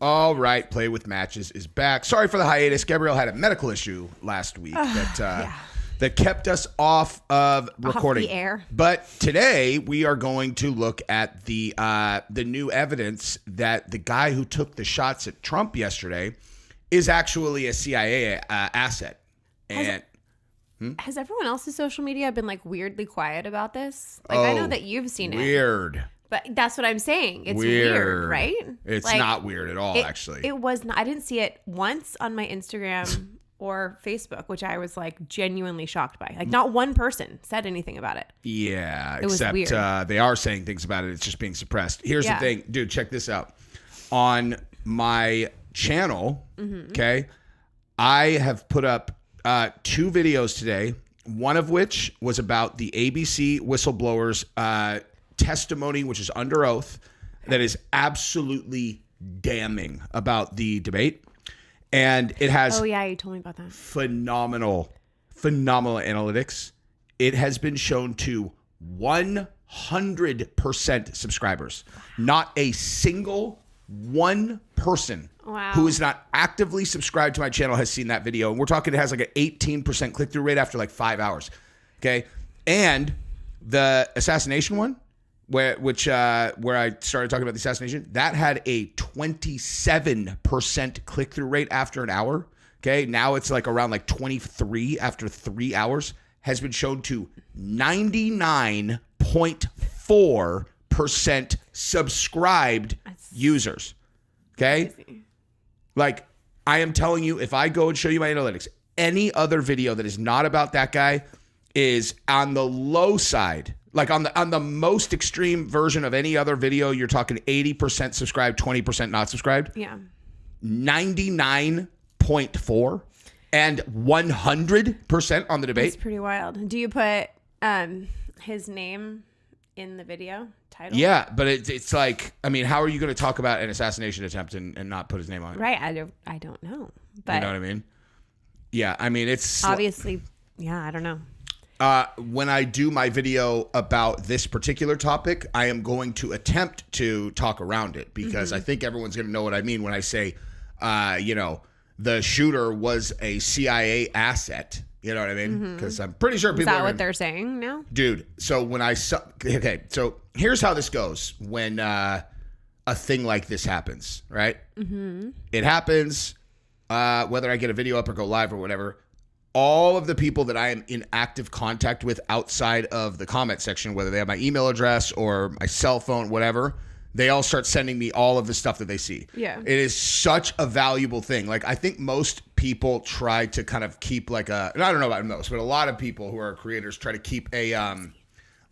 All right, Play with Matches is back. Sorry for the hiatus. Gabrielle had a medical issue last week that kept us off of recording. Off the air. But today we are going to look at the new evidence that the guy who took the shots at Trump yesterday is actually a CIA asset. And has everyone else's social media been like weirdly quiet about this? Like I know that you've seen it. Weird. But that's what I'm saying. It's weird, right? It's like, not weird at all, actually. It was not. I didn't see it once on my Instagram or Facebook, which I was like genuinely shocked by. Like not one person said anything about it. Yeah, it was weird. They are saying things about it. It's just being suppressed. Here's the thing. Dude, check this out. On my channel, okay, I have put up 2 videos today, one of which was about the ABC whistleblowers testimony, which is under oath, that is absolutely damning about the debate. And it has you told me about that. Phenomenal analytics. It has been shown to 100% subscribers. Not a single one person who is not actively subscribed to my channel has seen that video. And we're talking, it has like an 18% click-through rate after like 5 hours. Okay. And the assassination one, where I started talking about the assassination, that had a 27% click-through rate after an hour. Okay, now it's like around like 23 after 3 hours. Has been shown to 99.4% subscribed users. Okay, crazy. Like I am telling you, if I go and show you my analytics, any other video that is not about that guy is on the low side. Like on the most extreme version of any other video, you're talking 80% subscribed, 20% not subscribed. Yeah. 99.4 and 100% on the debate. It's pretty wild. Do you put his name in the video title? Yeah, but it's like, I mean, how are you going to talk about an assassination attempt and not put his name on it? Right. I don't know. But you know what I mean? Yeah, I mean, it's obviously, I don't know. When I do my video about this particular topic, I am going to attempt to talk around it because I think everyone's going to know what I mean when I say, the shooter was a CIA asset. You know what I mean? Because I'm pretty sure people Is that what they're saying now? Dude, so when so here's how this goes when a thing like this happens, right? It happens, whether I get a video up or go live or whatever. All of the people that I am in active contact with outside of the comment section, whether they have my email address or my cell phone, whatever, they all start sending me all of the stuff that they see. Yeah. It is such a valuable thing. Like, I think most people try to kind of keep like and I don't know about most, but a lot of people who are creators try to keep an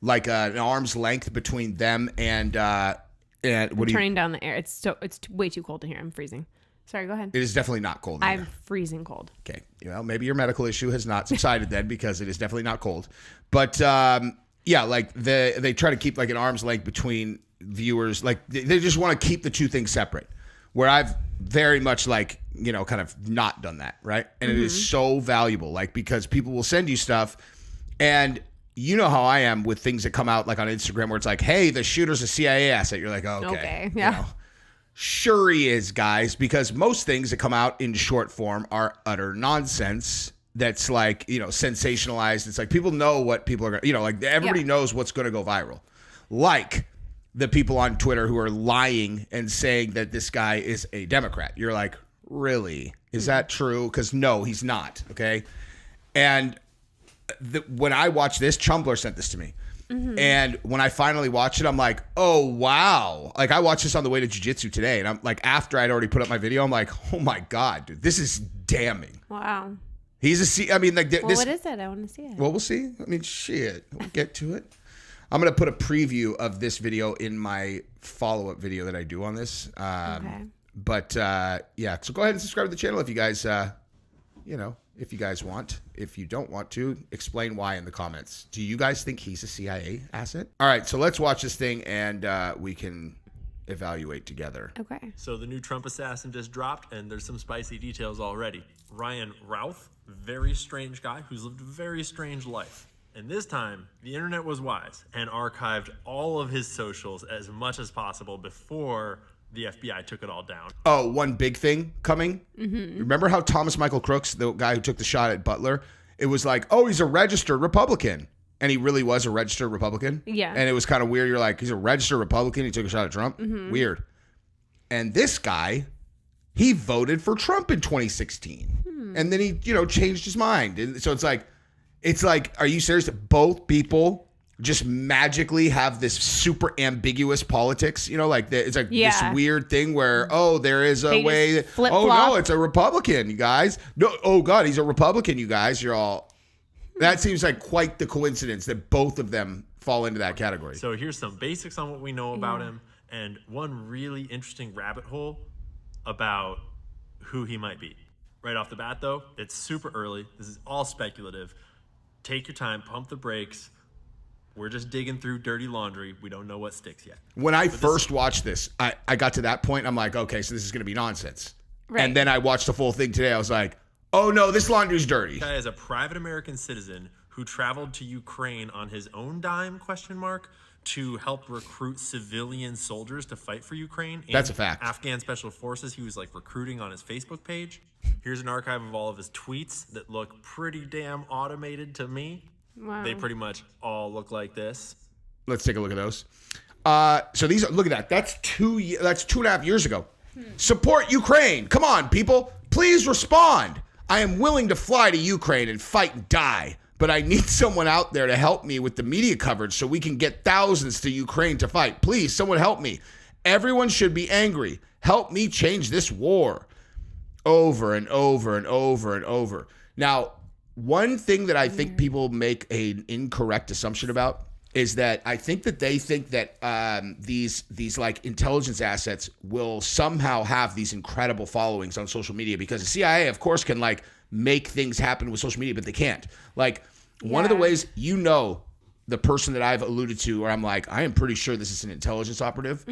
arm's length between them and turning down the air. It's way too cold in here. I'm freezing. Sorry, go ahead. It is definitely not cold. I'm freezing cold. Okay. Well, maybe your medical issue has not subsided then because it is definitely not cold. But like they try to keep like an arm's length between viewers. Like they just want to keep the two things separate. Where I've very much like, kind of not done that, right? And it is so valuable, like because people will send you stuff and you know how I am with things that come out like on Instagram where it's like, hey, the shooter's a CIA asset. You're like, oh, okay. Yeah. Sure he is, guys, because most things that come out in short form are utter nonsense. That's like, sensationalized. It's like people know what people are going to, like everybody knows what's going to go viral. Like the people on Twitter who are lying and saying that this guy is a Democrat. You're like, really? Is that true? Because no, he's not. Okay. And when I watched this, Chumbler sent this to me. And when I finally watched it, I'm like, oh, wow. Like, I watched this on the way to jiu-jitsu today. And I'm like, after I'd already put up my video, I'm like, oh, my God, dude, this is damning. Wow. He's what is it? I want to see it. Well, we'll see. I mean, shit. We'll get to it. I'm going to put a preview of this video in my follow-up video that I do on this. Okay. But, so go ahead and subscribe to the channel if you guys, if you guys want. If you don't want to, explain why in the comments. Do you guys think he's a CIA asset? All right, so let's watch this thing and we can evaluate together. Okay. So the new Trump assassin just dropped, and there's some spicy details already. Ryan Routh, very strange guy who's lived a very strange life. And this time, the internet was wise and archived all of his socials as much as possible before the FBI took it all down. Oh, one big thing coming. Remember how Thomas Michael Crooks, the guy who took the shot at Butler, it was like, oh, he's a registered Republican. And he really was a registered Republican. Yeah. And it was kind of weird. You're like, he's a registered Republican. He took a shot at Trump. Weird. And this guy, he voted for Trump in 2016. And then he, changed his mind. And so it's like, are you serious that both people just magically have this super ambiguous politics? It's like this weird thing where, there is a way. No, it's a Republican, you guys. No, oh God, he's a Republican, you guys. You're all. That seems like quite the coincidence that both of them fall into that category. So here's some basics on what we know about him, and one really interesting rabbit hole about who he might be. Right off the bat, though, it's super early. This is all speculative. Take your time, pump the brakes. We're just digging through dirty laundry. We don't know what sticks yet. When I first watched this, I got to that point. I'm like, okay, so this is going to be nonsense. Right. And then I watched the full thing today. I was like, oh no, this laundry's dirty. This guy is a private American citizen who traveled to Ukraine on his own dime, to help recruit civilian soldiers to fight for Ukraine. And that's a fact. Afghan special forces, he was recruiting on his Facebook page. Here's an archive of all of his tweets that look pretty damn automated to me. Wow. They pretty much all look like this. Let's take a look at those. So these are, look at that. That's 2.5 years ago. Support Ukraine. Come on, people. Please respond. I am willing to fly to Ukraine and fight and die, but I need someone out there to help me with the media coverage so we can get thousands to Ukraine to fight. Please, someone help me. Everyone should be angry. Help me change this war. Over and over and over and over. Now, one thing that I think people make an incorrect assumption about is that I think that they think that these like intelligence assets will somehow have these incredible followings on social media, because the CIA, of course, can make things happen with social media, but they can't. One of the ways the person that I've alluded to, where I'm like, I am pretty sure this is an intelligence operative.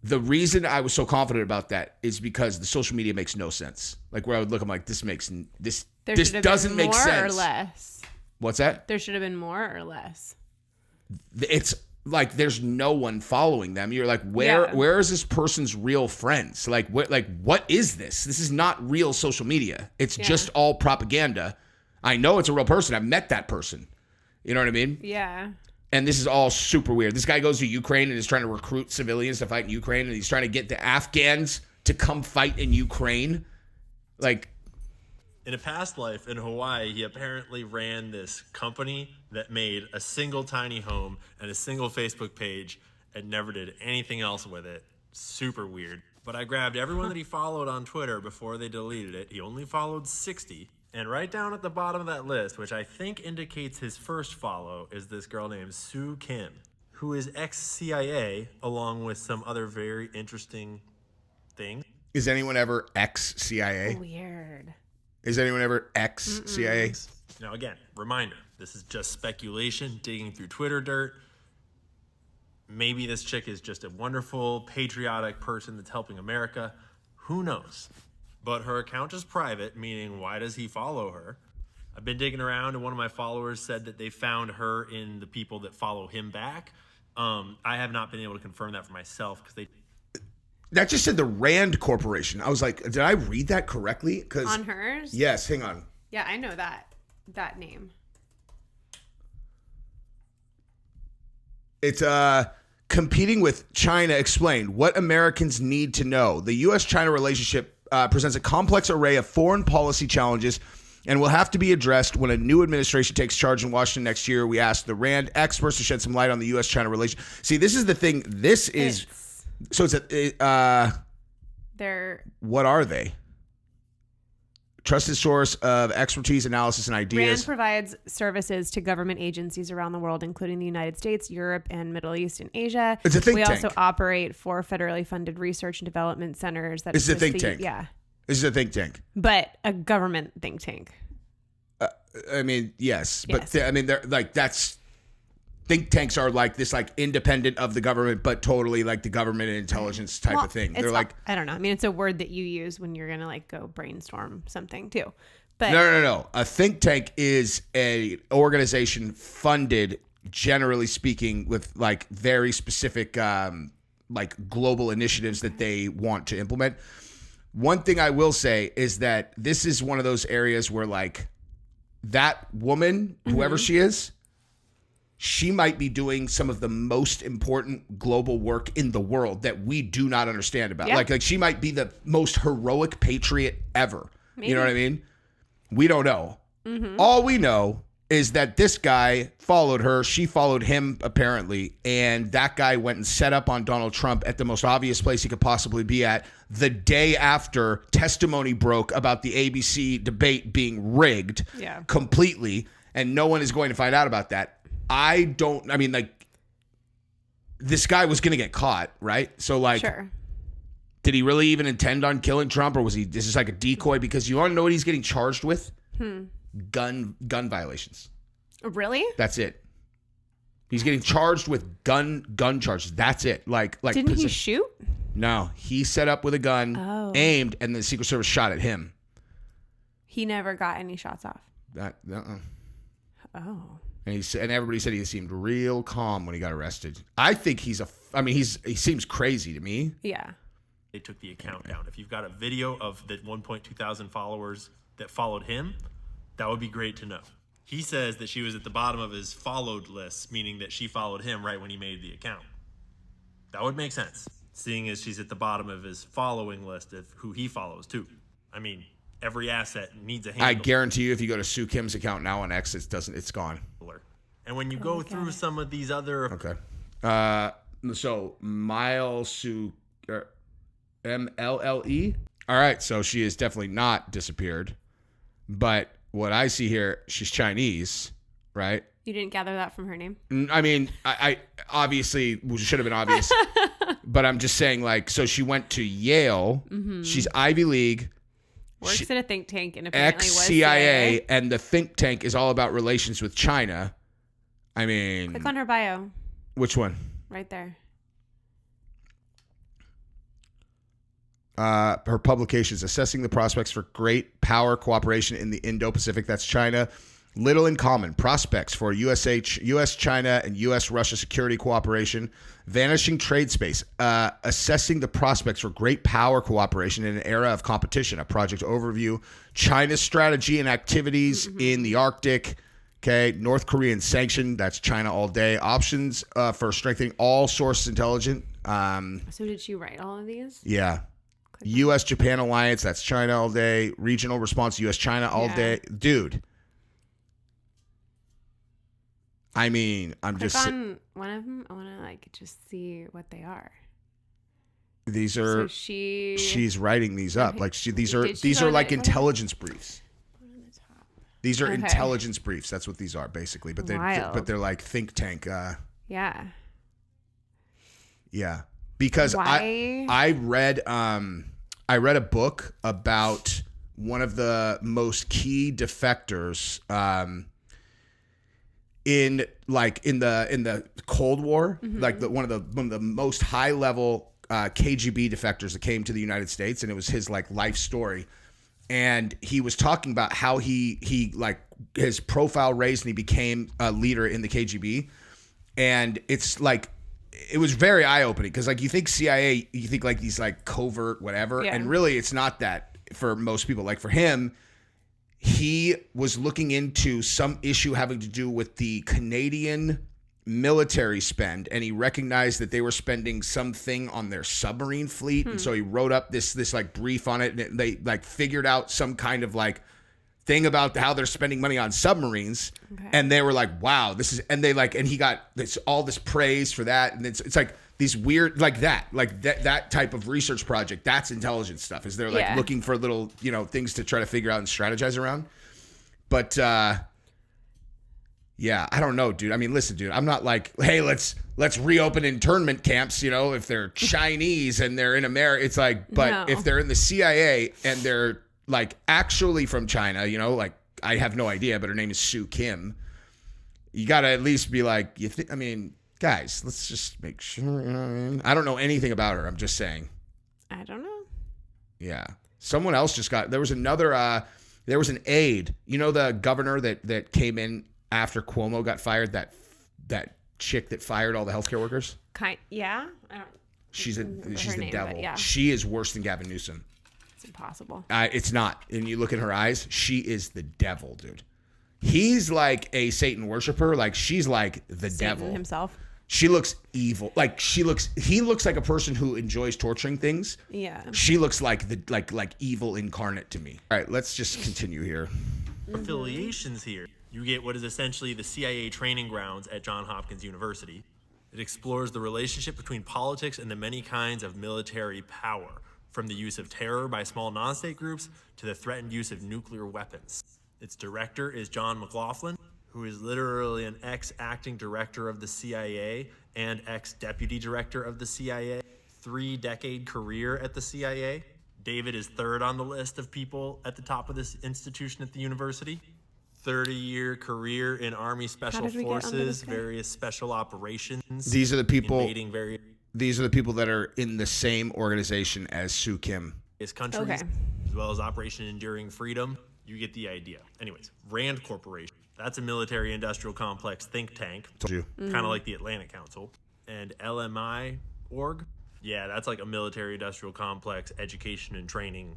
The reason I was so confident about that is because the social media makes no sense. Where I would look, I'm like, this doesn't make sense. More or less. What's that? There should have been more or less. It's like there's no one following them. You're like, where is this person's real friends? What is this? This is not real social media. It's just all propaganda. I know it's a real person. I've met that person. You know what I mean? Yeah. And this is all super weird. This guy goes to Ukraine and is trying to recruit civilians to fight in Ukraine, and he's trying to get the Afghans to come fight in Ukraine. In a past life in Hawaii, he apparently ran this company that made a single tiny home and a single Facebook page and never did anything else with it. Super weird. But I grabbed everyone that he followed on Twitter before they deleted it. He only followed 60. And right down at the bottom of that list, which I think indicates his first follow, is this girl named Sue Kim, who is ex-CIA, along with some other very interesting things. Is anyone ever ex-CIA? Weird. Is anyone ever ex-CIA? Now, again, reminder, this is just speculation, digging through Twitter dirt. Maybe this chick is just a wonderful, patriotic person that's helping America. Who knows? But her account is private, meaning why does he follow her? I've been digging around, and one of my followers said that they found her in the people that follow him back. I have not been able to confirm that for myself because they... That just said the Rand Corporation. I was like, did I read that correctly? On hers? Yes, hang on. Yeah, I know that name. It's competing with China explained. What Americans need to know. The U.S.-China relationship presents a complex array of foreign policy challenges and will have to be addressed when a new administration takes charge in Washington next year. We asked the Rand experts to shed some light on the U.S.-China relationship. See, this is the thing. This is... So they're... What are they? Trusted source of expertise, analysis, and ideas. Rand provides services to government agencies around the world, including the United States, Europe, and Middle East and Asia. It's a think tank. We also operate 4 federally funded research and development centers. This is a think tank. Yeah. This is a think tank. But a government think tank. I mean, yes. But they're that's... Think tanks are this independent of the government, but totally the government and intelligence type of thing. They're I don't know. I mean, it's a word that you use when you're gonna go brainstorm something too. But no. A think tank is a organization funded, generally speaking, with very specific like global initiatives that they want to implement. One thing I will say is that this is one of those areas where like that woman, whoever she is, she might be doing some of the most important global work in the world that we do not understand about. Yeah. Like she might be the most heroic patriot ever. Maybe. You know what I mean? We don't know. All we know is that this guy followed her. She followed him, apparently. And that guy went and set up on Donald Trump at the most obvious place he could possibly be at the day after testimony broke about the ABC debate being rigged completely. And no one is going to find out about that. This guy was going to get caught, right? So, like, did he really even intend on killing Trump, or was he? This is like a decoy? Because you want to know what he's getting charged with? Gun violations. Really? That's it. He's getting charged with gun charges. That's it. Like. Didn't he shoot? No, he set up with a gun, aimed, and the Secret Service shot at him. He never got any shots off. Oh. And everybody said he seemed real calm when he got arrested. I think he seems crazy to me. Yeah. They took the account down. If you've got a video of the 1.2 thousand followers that followed him, that would be great to know. He says that she was at the bottom of his followed list, meaning that she followed him right when he made the account. That would make sense, seeing as she's at the bottom of his following list of who he follows too. I mean, every asset needs a handle. I guarantee you, if you go to Sue Kim's account now on X, it's gone. And when you go through some of these other... Okay. So, Mile Sue... MLLE? All right, so she is definitely not disappeared. But what I see here, she's Chinese, right? You didn't gather that from her name? I mean, I obviously should have been obvious. But I'm just saying, like, so she went to Yale. She's Ivy League. Works in a think tank and apparently was CIA, and the think tank is all about relations with China. I mean... Click on her bio. Which one? Right there. Her publications, Assessing the Prospects for Great Power Cooperation in the Indo-Pacific, that's China. Little in Common, Prospects for U.S.-China and U.S.-Russia Security Cooperation. Vanishing Trade Space, Assessing the Prospects for Great Power Cooperation in an Era of Competition, a project overview. China's strategy and activities in the Arctic. Okay, North Korean sanction, that's China all day. Options for strengthening all sources intelligence. So did she write all of these? Yeah. U.S.-Japan alliance, that's China all day. Regional response, U.S.-China all day. Dude. I mean, I'm Click just... on one of them. I want to just see what they are. These are... So she's writing these up. Like these are like intelligence briefs. These are intelligence briefs. That's what these are, basically. But they're like think tank. Yeah. Yeah. Because I read a book about one of the most key defectors in the Cold War, like one of the most high level KGB defectors that came to the United States, and it was his like life story. And he was talking about how he like his profile raised and he became a leader in the KGB. And it's like, it was very eye-opening because like you think CIA, you think like these like covert whatever. Yeah. And really it's not that for most people. Like for him, he was looking into some issue having to do with the Canadian military spend, and he recognized that they were spending something on their submarine fleet. And so he wrote up this like brief on it, and they like figured out some kind of like thing about how they're spending money on submarines. And they were like, wow, this is, and he got all this praise for that. And it's like these weird, like that type of research project, that's intelligence stuff, is they're like looking for little, things to try to figure out and strategize around. But, yeah, I don't know, dude. I mean, listen, dude, I'm not like, hey, let's reopen internment camps, if they're Chinese and they're in America. It's like, but if they're in the CIA and they're like actually from China, like I have no idea, but her name is Sue Kim. You got to at least be like, I mean, guys, let's just make sure, what I mean? I don't know anything about her. I'm just saying. I don't know. Yeah. Someone else there was an aide, the governor that came in after Cuomo got fired, that chick that fired all the healthcare workers. Yeah. She's remember the her name, but devil. yeah. She is worse than Gavin Newsom. It's impossible. It's not. And you look at her eyes, she is the devil, dude. He's like a Satan worshiper. Like, she's like the Satan devil himself. She looks evil. Like, he looks like a person who enjoys torturing things. Yeah. She looks like like evil incarnate to me. All right, let's just continue here. Affiliations here. You get what is essentially the CIA training grounds at Johns Hopkins University. It explores the relationship between politics and the many kinds of military power, from the use of terror by small non-state groups to the threatened use of nuclear weapons. Its director is John McLaughlin, who is literally an ex-acting director of the CIA and ex-deputy director of the CIA. 3-decade career at the CIA. David is third on the list of people at the top of this institution at the university. 30-year career in Army Special Forces, various special operations. These are the people. Invading various These are the people that are in the same organization as Sue Kim. countries, as well as Operation Enduring Freedom. You get the idea. Anyways, Rand Corporation. That's a military-industrial complex think tank, Told you. kind of like the Atlantic Council. And LMI org. Yeah, that's like a military-industrial complex education and training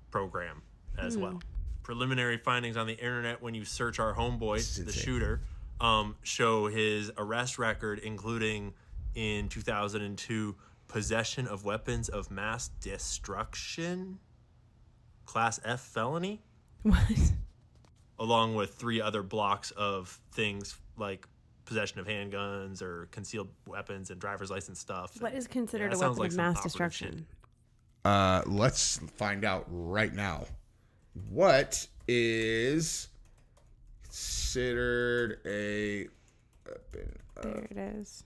program as well. Preliminary findings on the internet when you search our homeboy, the shooter, show his arrest record, including in 2002, possession of weapons of mass destruction, Class F felony. What? Along with 3 other blocks of things like possession of handguns or concealed weapons and driver's license stuff. What is considered that a sounds weapon like of some mass operative destruction? Let's find out right now. What is considered a weapon? There it is.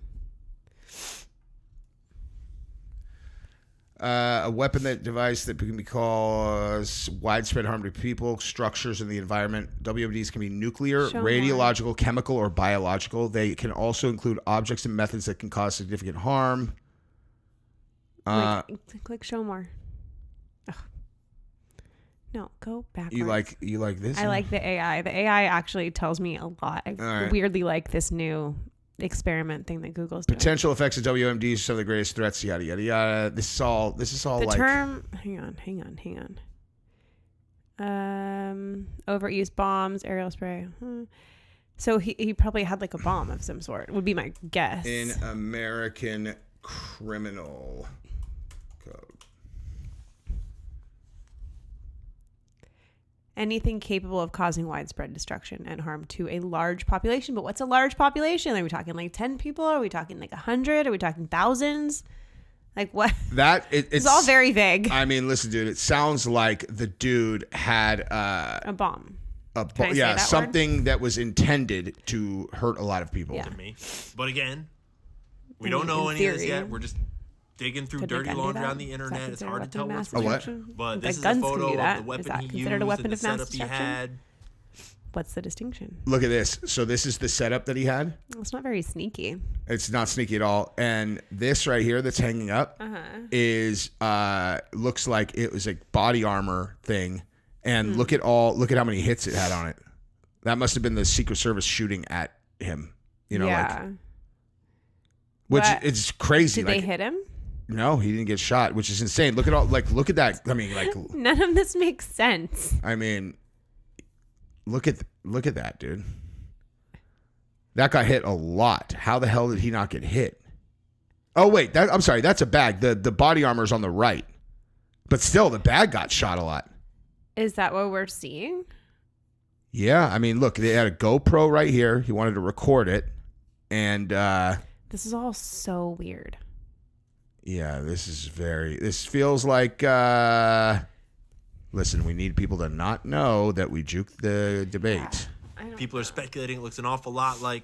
A weapon device that can cause widespread harm to people, structures, and the environment. WMDs can be nuclear, Show radiological, chemical, or biological. They can also include objects and methods that can cause significant harm. Click show more. Ugh. No, go backwards. You like this? I like the AI. The AI actually tells me a lot. I right. weirdly like this new experiment thing that Google's doing. Potential effects of WMDs are some of the greatest threats. Yada yada yada. This is all The like term. Hang on. Overuse bombs, aerial spray. So he probably had like a bomb of some sort. Would be my guess. in American Criminal Code. Anything capable of causing widespread destruction and harm to a large population. But what's a large population? Are we talking like 10 people? Are we talking like 100? Are we talking thousands? Like what? It's all very vague. I mean, listen, dude. It sounds like the dude had A bomb. a Can I say that something that was intended to hurt a lot of people. Yeah. to me. But again, we I don't mean, know in any of this theory. yet. We're just digging through Could a dirty gun do laundry that? on the Is that internet. It's considered hard a to tell weapon of what's mass real. destruction? But Like this is a guns can photo do of that. the Is weapon that he considered a used weapon and the of mass setup he destruction? had. What's the distinction? Look at this. So this is the setup that he had. It's not very sneaky. It's not sneaky at all. And this right here that's hanging up is looks like it was a body armor thing. And look at how many hits it had on it. That must have been the Secret Service shooting at him. You know, yeah. like which But it's crazy. Did like they hit him? no, he didn't get shot, which is insane. Look at that. I mean, like None of this makes sense. I mean, look at that, dude. That got hit a lot. How the hell did he not get hit? Oh wait, I'm sorry. That's a bag. The body armor's on the right, but still, the bag got shot a lot. Is that what we're seeing? Yeah, I mean, look, they had a GoPro right here. He wanted to record it, and This is all so weird. yeah, this feels like. Listen, we need people to not know that we juked the debate. People are speculating it looks an awful lot like,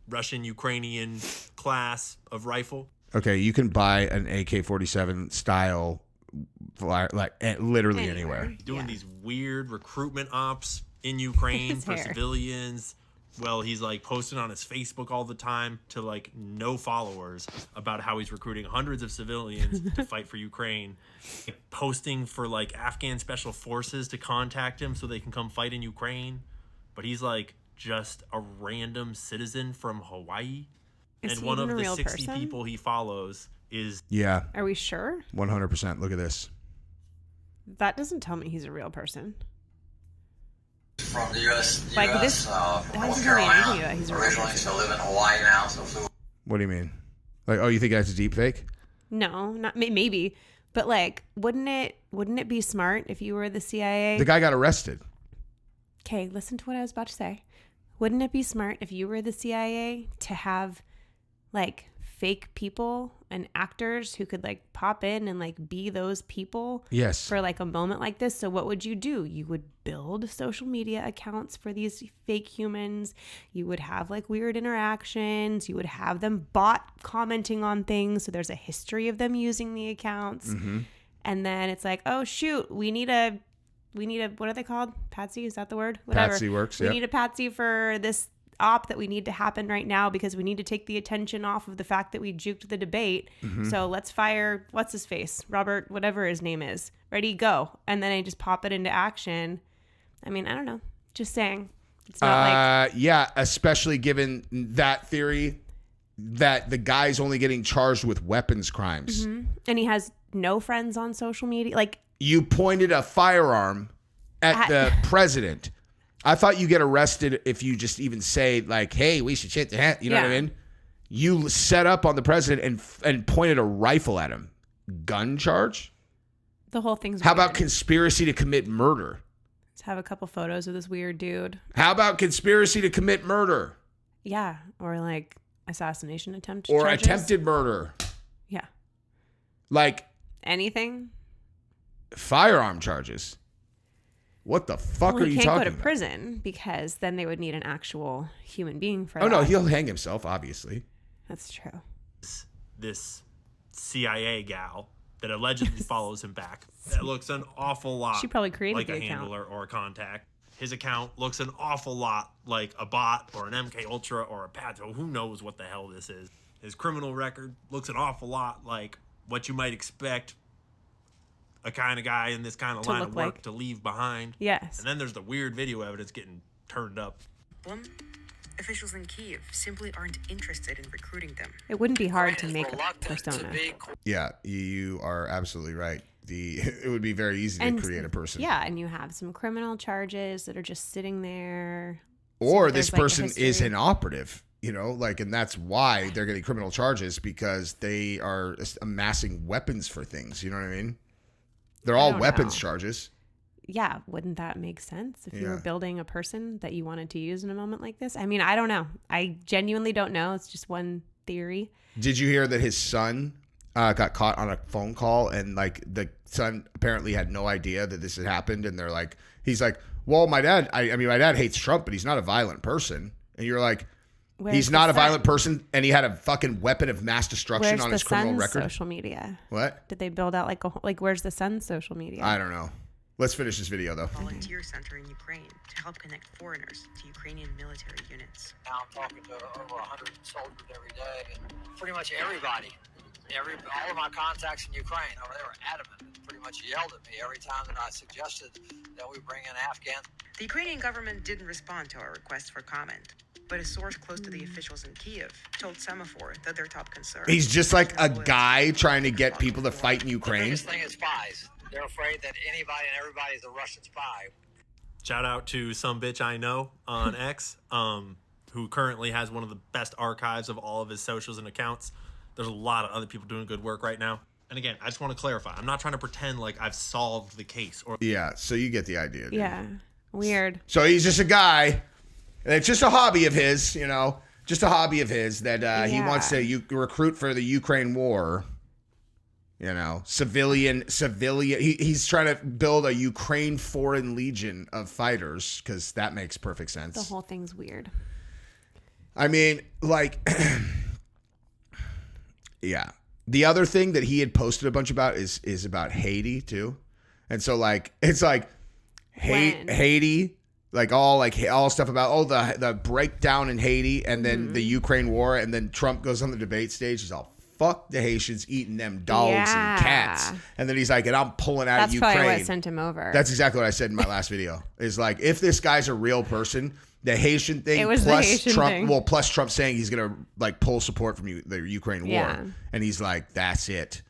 Russian-Ukrainian class of rifle. Okay, you can buy an AK-47 style, like literally anywhere. Doing these weird recruitment ops in Ukraine His for hair. civilians. Well, he's like posting on his Facebook all the time to like no followers about how he's recruiting hundreds of civilians to fight for Ukraine. Posting for like Afghan special forces to contact him so they can come fight in Ukraine. But he's like just a random citizen from Hawaii. Is and he one of even a the real 60 person? people he follows is Yeah, Are we sure? 100%. Look at this. That doesn't tell me he's a real person. From the U.S. Like this North doesn't tell me anything Carolina. about he's a real Originally, person. so live in Hawaii now. So flew What do you mean? Like, oh, you think that's a deep fake? No, not maybe, but like, wouldn't it be smart if you were the CIA? The guy got arrested. Okay, listen to what I was about to say. Wouldn't it be smart if you were the CIA to have like fake people and actors who could like pop in and like be those people Yes. for like a moment like this? So what would you do? You would build social media accounts for these fake humans. You would have like weird interactions. You would have them bot commenting on things. So there's a history of them using the accounts. Mm-hmm. And then it's like, oh shoot, we need a what are they called? Patsy, is that the word? Whatever. Patsy works, We yep. need a patsy for this op that we need to happen right now because we need to take the attention off of the fact that we juked the debate. Mm-hmm. So let's fire what's his face? Robert, whatever his name is. Ready, go. And then I just pop it into action. I mean, I don't know. Just saying. It's not like Yeah, especially given that theory that the guy's only getting charged with weapons crimes. and he has no friends on social media. Like You pointed a firearm at the president. I thought you get arrested if you just even say like, "Hey, we should shit the hat." You know what I Yeah. mean? You set up on the president and pointed a rifle at him. Gun charge? the whole thing's How weird. about conspiracy to commit murder? Let's have a couple photos of this weird dude. How about conspiracy to commit murder Yeah. Or like assassination attempt or charges. attempted murder? Yeah. Like Anything. firearm charges. What the fuck Well, are he you can't go talking to about? prison because then they would need an actual human being for Oh that. no, he'll hang himself, obviously. That's true. this CIA gal that allegedly follows him back. That looks an awful lot She probably created like the a account. handler or a contact. His account looks an awful lot like a bot or an MK Ultra or a Pato. Who knows what the hell this is? His criminal record looks an awful lot like what you might expect a kind of guy in this kind of To line look of work like. to leave behind. Yes. And then there's the weird video evidence getting turned up. Officials in Kyiv simply aren't interested in recruiting them. It wouldn't be hard to Ukraine make is a reluctant to persona. be Yeah, you are absolutely right. It would be very easy to create a person. Yeah, and you have some criminal charges that are just sitting there. Or So this there's, like, a person is history. an operative, like, and that's why they're getting criminal charges because they are amassing weapons for things. You know what I mean? They're all don't weapons know. charges. Yeah, wouldn't that make sense if you were Yeah. building a person that you wanted to use in a moment like this? I mean, I don't know. I genuinely don't know. It's just one theory. Did you hear that his son got caught on a phone call and like the son apparently had no idea that this had happened, and he's like, well, my dad, I mean, my dad hates Trump, but he's not a violent person, and you're like, Where's he's the not a son? violent person, and he had a fucking weapon of mass destruction Where's on the his criminal son's record. social media? What? Did they build out like where's the son's social media? I don't know. Let's finish this video though. Volunteer center in Ukraine to help connect foreigners to Ukrainian military units. Now I'm talking to over 100 soldiers every day, and pretty much everybody, all of my contacts in Ukraine, they were adamant, pretty much yelled at me every time that I suggested that we bring in Afghans. The Ukrainian government didn't respond to our request for comment, but a source close to the officials in Kyiv told Semaphore that their top concern. He's just like a guy trying to get people to fight in The Ukraine. biggest thing is spies. They're afraid that anybody and everybody is a Russian spy. Shout out to some bitch I know on X, who currently has one of the best archives of all of his socials and accounts. There's a lot of other people doing good work right now. And again, I just want to clarify. I'm not trying to pretend like I've solved the case or Yeah, so you get the idea. Dude. Yeah. Weird. So he's just a guy. And it's just a hobby of his, just a hobby of his that he Yeah. wants to recruit for the Ukraine war. Civilian. He's trying to build a Ukraine Foreign Legion of fighters because that makes perfect sense. The whole thing's weird. I mean, like, yeah. The other thing that he had posted a bunch about is about Haiti too, and so like it's like When? Haiti, like all stuff about the breakdown in Haiti, and then the Ukraine war, and then Trump goes on the debate stage. He's all fuck the Haitians eating them dogs Yeah. and cats, and then he's like, and I'm pulling out That's of Ukraine. probably what sent him over. That's exactly what I said in my last video. Is like, if this guy's a real person, The Haitian thing, It was plus the Haitian Trump. thing. Well, plus Trump saying he's gonna like pull support from the Ukraine war, Yeah. and he's like, "That's it.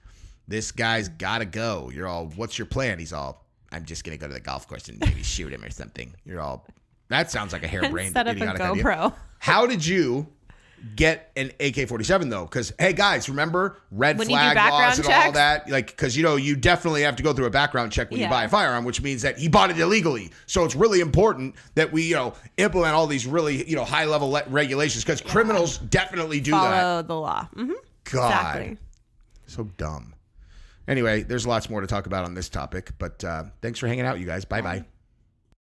This guy's gotta go." You're all, "What's your plan?" He's all, "I'm just gonna go to the golf course and maybe shoot him or something." You're all, "That sounds like a harebrained, Set up a idiotic GoPro. idea." How did you get an AK-47 though? Because hey guys, remember red When you do flag background laws and all checks? that? Like, because you definitely have to go through a background check when you Yeah. buy a firearm, which means that he bought it illegally. So it's really important that we implement all these really high level regulations, because criminals definitely do that. Follow the law. Mm-hmm. God, Exactly. so dumb. Anyway, there's lots more to talk about on this topic, but thanks for hanging out, you guys. Bye bye.